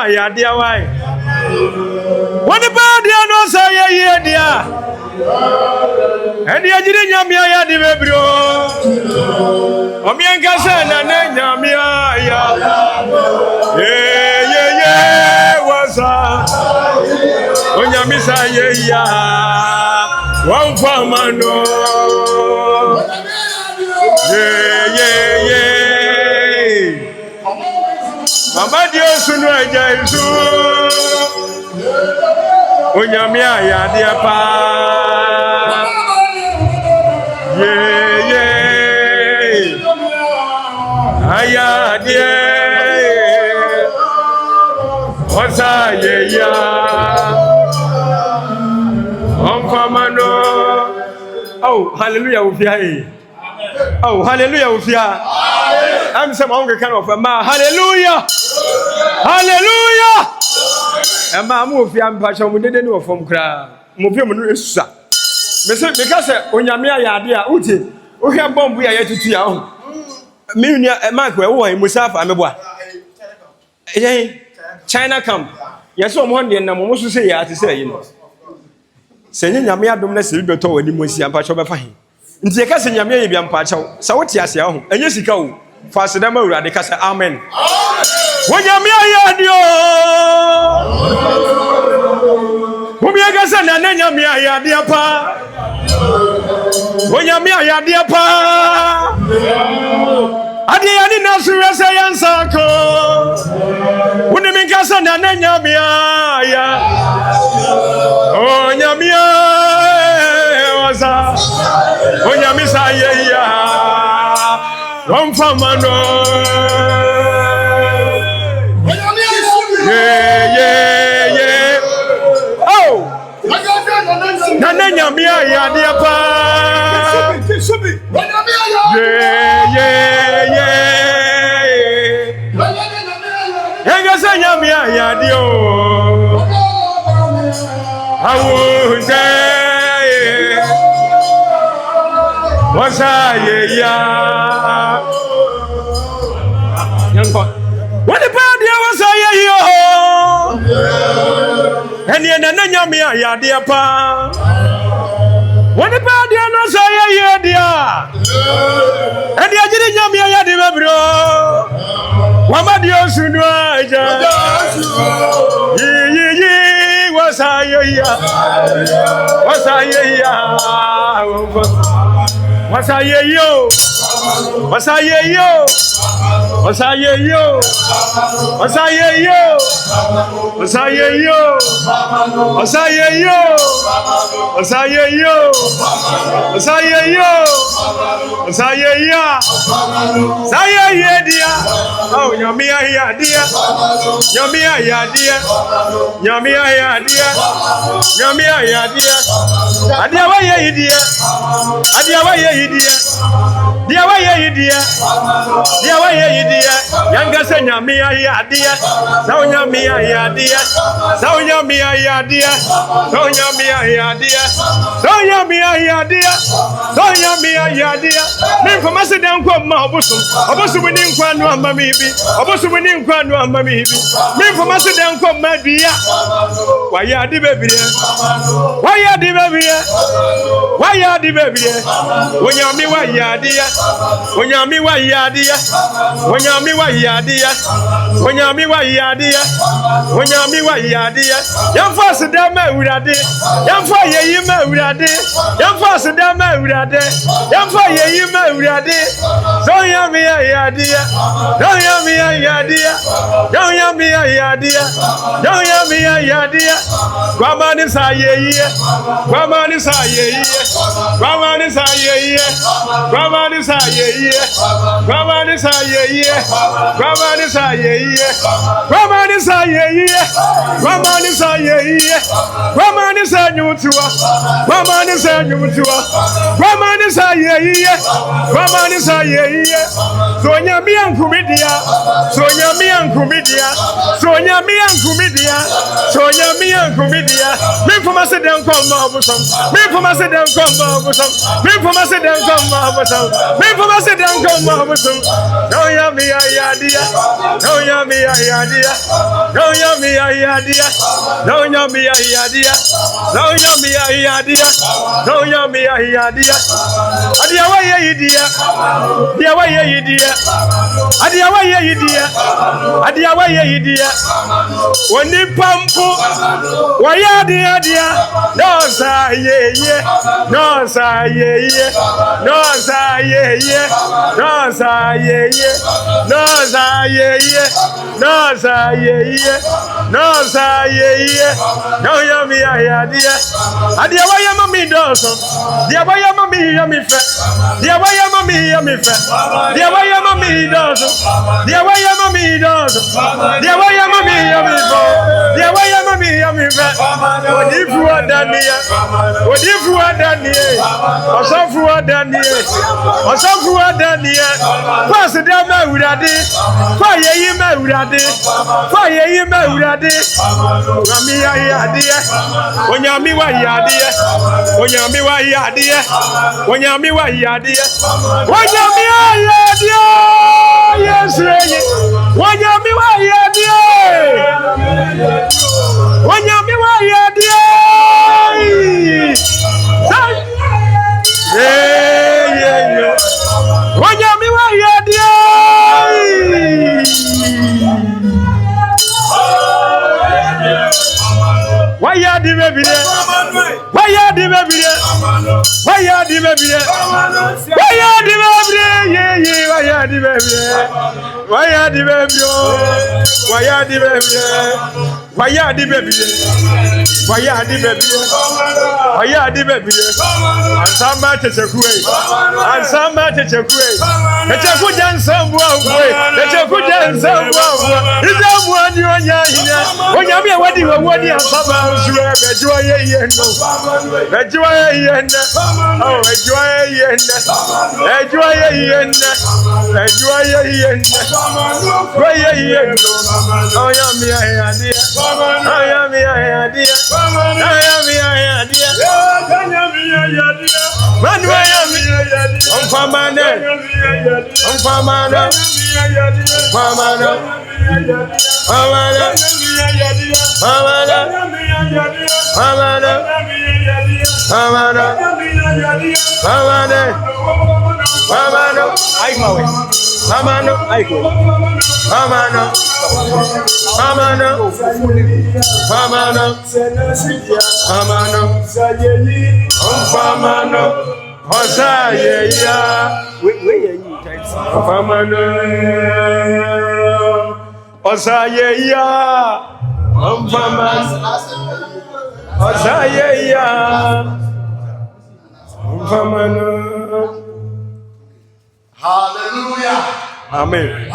ya dia why. What about the no say ye dia? And the ajiri nyamia ya di bebro. Omienka se na nyamia ya. Yeah, wasa. Onyamisa ye ya. One for mano. Yeah. Mama Dios no ajaisu. Onyamia ya dia pa. Yeah. Aya dia. Osa ya. Onfamano. Oh, hallelujah ufia. Oh, hallelujah ufia. I'm some hungry kind of a man. Hallelujah. Hallelujah. And my move, I'm passion. We didn't know from cry. Moving is sa. Because when you're mere idea, Uti, we have bomb. We are yet to see our Minya and Michael. Oh, Musafa, I'm a boy. China come. Yes, one day, and I'm almost to say, I say, you know. Saying Yamia don't necessarily be told when you and Pacho Fahim. In the case of Yamia, be Pacho, so what you say, and yes, you go. Fast them out, they can say amen. When Yamia, when you guys are not Yamia, dear pa. When Yamia, dear pa. Adi Nasura say answer. When you make us an Yamia, oh Yamia was a oh Yamisa, one for mano. Yeah. Oh, Nana Yamia, dear pa. Yeah. Yamia, dio. I would say, what's I, young boy? What about the was I, and the Yamia, dear pa? What about the Anasaya, dear? And the Yamia, dear bro? Wama Dios unuaja. Oh, Yamia, dear. Yamia, dear. Yamia, dear. Yamia, dear. Adia, why are you, dear? Adia, why are you, dear? Dear, why are you, dear? Dear, why are you, dear? Younger son, Yamia, dear. So Yamia, dear. So Yamia, dear. So Yamia, dear. So Yamia, dear. So Yamia, dear. Me from us down, come, Mabusu. Obosu winning Kwano and Mamibi. Obosu winning Kwano and Mamibi. Me from us down, come, my dear. Why are the baby? Why are the baby? Why are the baby? When you me, why are dear? When you me, why are dear? When you me, why are dear? When you me, why are dear? When you me, why are dear? Young fast down my woodade. Young fire, you may woodade. Young fast down my woodade. Young fire, you may woodade. Don't yummy, I dear. Don't yummy, I dear. Don't yummy, I dear. Don't yummy, I dear. Grandma is a year. Grandma is a year. Grandma is a year. Grandma is a year. Grandma is a year. Grandma is a year. Grandma is a year. Grandma is a year. Grandma is a new to us. Grandma is a new to us. Grandma is a year. Grandma is a year. Sonya mi ankumidia. Sonya mi ankumidia. Sonya mi ankumidia. Sonya mi ankumidia. Me from a sit down come Mabusam. Me from a sit down come Mabusam. Me from a sit down come Mabusam. Me from a sit down come Mabusam. No yummy idea. No yummy idea. No yummy yadia. No nyami yadia. No nyami yadia. No nyami yadia. Adia wa yidia. Dia wa yidia. Adia wa yidia. Adia wa yidia. Woni pampu. Wa yadia dia. No sa ye. No sa ye. No sa ye. No sa ye. No sa ye. No sa ye. No sa ye. No yami yadia. Adia wa yami doso. Dia wa yami yami fe. Dia wa yami yami fe. Dia wa yami doso. Dia wa yami doso. Dia wa yami yami fe. Dia wa yami yami fe. Odifu adania. Odifu adania. Osofu adania. Osofu adania. Kwasi da mawurade. Kwa yeyi mawurade. Kwa yeyi mawurade. Nyami yadia. Onyami wa yadia. Onyami wa yadia. Onyami wa yadia. Onyami yadia. Yes, Onyami wa yadia. Onyami wa yadia. Yeah. Onyami wa yadia. Why you the baby? Why you the baby? Why you the baby? Why you the baby? Yeah. Why you the baby? Why you the baby? Why you the baby? Why you the baby? Why you the baby? Why you the baby? And some to check and some to check the check and the check is that one you are here? When you are what you are what you are. Enjoy it, enjoy it, oh, enjoy it, enjoy it, enjoy it, oh, yummy idea, oh, yummy idea, oh, yummy idea, Hallelujah. Amen.